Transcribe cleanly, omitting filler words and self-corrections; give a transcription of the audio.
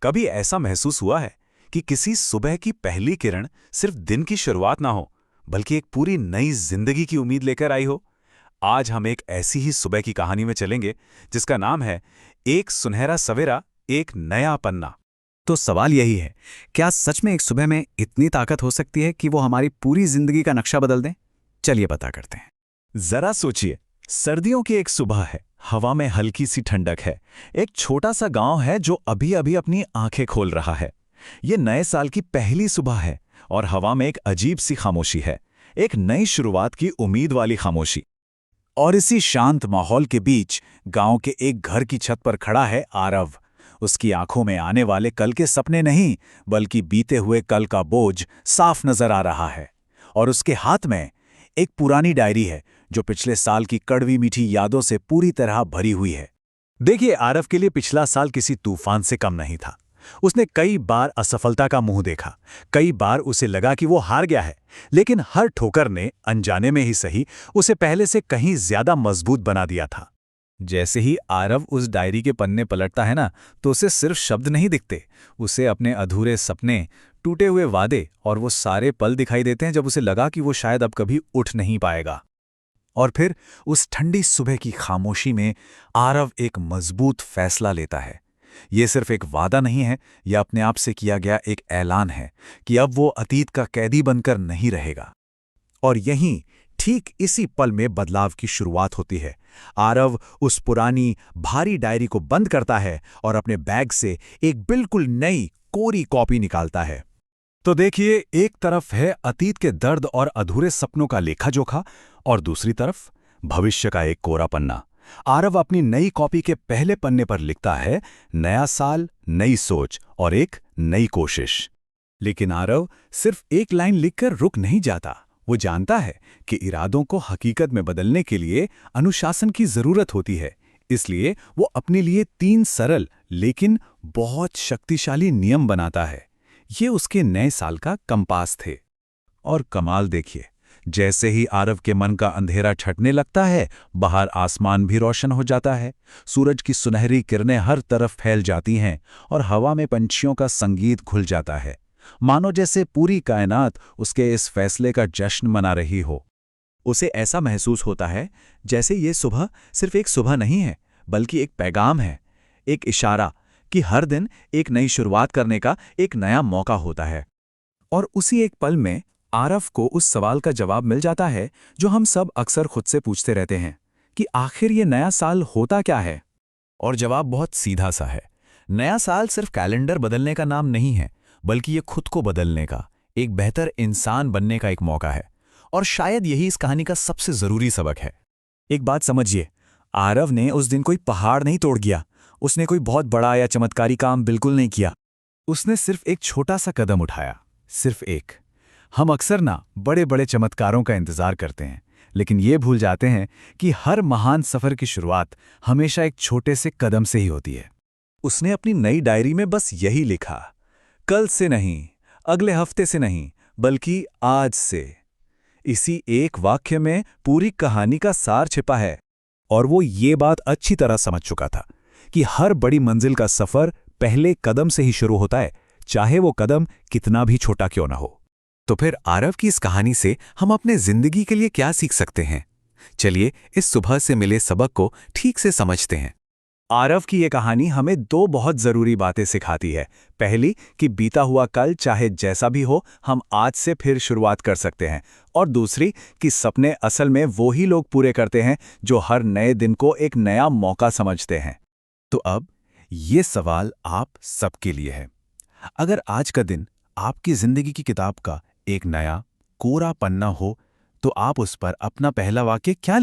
कभी ऐसा महसूस हुआ है कि किसी सुबह की पहली किरण सिर्फ दिन की शुरुआत ना हो, बल्कि एक पूरी नई जिंदगी की उम्मीद लेकर आई हो? आज हम एक ऐसी ही सुबह की कहानी में चलेंगे, जिसका नाम है एक सुनहरा सवेरा, एक नया पन्ना। तो सवाल यही है, क्या सच में एक सुबह में इतनी ताकत हो सकती है कि वो हमारी पूरी जिंदगी का नक्शा बदल दें? चलिए पता करते हैं। जरा सोचिए, सर्दियों की एक सुबह है, हवा में हल्की सी ठंडक है। एक छोटा सा गांव है जो अभी अभी अपनी आंखें खोल रहा है। ये नए साल की पहली सुबह है और हवा में एक अजीब सी खामोशी है, एक नई शुरुआत की उम्मीद वाली खामोशी। और इसी शांत माहौल के बीच गांव के एक घर की छत पर खड़ा है आरव। उसकी आंखों में आने वाले कल के सपने नहीं, बल्कि बीते हुए कल का बोझ साफ नजर आ रहा है। और उसके हाथ में एक पुरानी डायरी है जो पिछले साल की कड़वी मीठी यादों से पूरी तरह भरी हुई है। देखिए, आरव के लिए पिछला साल किसी तूफान से कम नहीं था। उसने कई बार असफलता का मुंह देखा, कई बार उसे लगा कि वो हार गया है, लेकिन हर ठोकर ने, अनजाने में ही सही, उसे पहले से कहीं ज्यादा मजबूत बना दिया था। जैसे ही आरव उस डायरी के पन्ने पलटता है ना, तो उसे सिर्फ शब्द नहीं दिखते, उसे अपने अधूरे सपने, टूटे हुए वादे और वो सारे पल दिखाई देते हैं जब उसे लगा कि वो शायद अब कभी उठ नहीं पाएगा। और फिर उस ठंडी सुबह की खामोशी में आरव एक मजबूत फैसला लेता है। ये सिर्फ एक वादा नहीं है, यह अपने आप से किया गया एक ऐलान है कि अब वो अतीत का कैदी बनकर नहीं रहेगा। और यहीं, ठीक इसी पल में बदलाव की शुरुआत होती है। आरव उस पुरानी भारी डायरी को बंद करता है और अपने बैग से एक बिल्कुल नई कोरी कॉपी निकालता है। तो देखिए, एक तरफ है अतीत के दर्द और अधूरे सपनों का लेखा-जोखा, और दूसरी तरफ भविष्य का एक कोरा पन्ना। आरव अपनी नई कॉपी के पहले पन्ने पर लिखता है, नया साल, नई सोच और एक नई कोशिश। लेकिन आरव सिर्फ एक लाइन लिखकर रुक नहीं जाता। वो जानता है कि इरादों को हकीकत में बदलने के लिए अनुशासन की जरूरत होती है। इसलिए वो अपने लिए 3 सरल लेकिन बहुत शक्तिशाली नियम बनाता है। ये उसके नए साल का कंपास थे। और कमाल देखिए, जैसे ही आरव के मन का अंधेरा छटने लगता है, बाहर आसमान भी रोशन हो जाता है। सूरज की सुनहरी किरणें हर तरफ फैल जाती हैं और हवा में पंछियों का संगीत घुल जाता है, मानो जैसे पूरी कायनात उसके इस फैसले का जश्न मना रही हो। उसे ऐसा महसूस होता है जैसे ये सुबह सिर्फ एक सुबह नहीं है, बल्कि एक पैगाम है, एक इशारा कि हर दिन एक नई शुरुआत करने का एक नया मौका होता है। और उसी एक पल में आरव को उस सवाल का जवाब मिल जाता है जो हम सब अक्सर खुद से पूछते रहते हैं कि आखिर ये नया साल होता क्या है। और जवाब बहुत सीधा सा है। नया साल सिर्फ कैलेंडर बदलने का नाम नहीं है, बल्कि ये खुद को बदलने का, एक बेहतर इंसान बनने का एक मौका है। और शायद यही इस कहानी का सबसे जरूरी सबक है। एक बात समझिए, आरव ने उस दिन कोई पहाड़ नहीं तोड़ दिया, उसने कोई बहुत बड़ा या चमत्कारी काम बिल्कुल नहीं किया। उसने सिर्फ एक छोटा सा कदम उठाया, सिर्फ एक। हम अक्सर ना बड़े बड़े चमत्कारों का इंतजार करते हैं, लेकिन ये भूल जाते हैं कि हर महान सफर की शुरुआत हमेशा एक छोटे से कदम से ही होती है। उसने अपनी नई डायरी में बस यही लिखा, कल से नहीं, अगले हफ्ते से नहीं, बल्कि आज से। इसी एक वाक्य में पूरी कहानी का सार छिपा है। और वो ये बात अच्छी तरह समझ चुका था कि हर बड़ी मंजिल का सफर पहले कदम से ही शुरू होता है, चाहे वो कदम कितना भी छोटा क्यों ना हो। तो फिर आरव की इस कहानी से हम अपने जिंदगी के लिए क्या सीख सकते हैं? चलिए इस सुबह से मिले सबक को ठीक से समझते हैं। आरव की ये कहानी हमें 2 बहुत जरूरी बातें सिखाती है। पहली, कि बीता हुआ कल चाहे जैसा भी हो, हम आज से फिर शुरुआत कर सकते हैं। और दूसरी, कि सपने असल में वो ही लोग पूरे करते हैं जो हर नए दिन को एक नया मौका समझते हैं। तो अब ये सवाल आप सबके लिए है। अगर आज का दिन आपकी जिंदगी की किताब का एक नया कोरा पन्ना हो, तो आप उस पर अपना पहला वाक्य क्या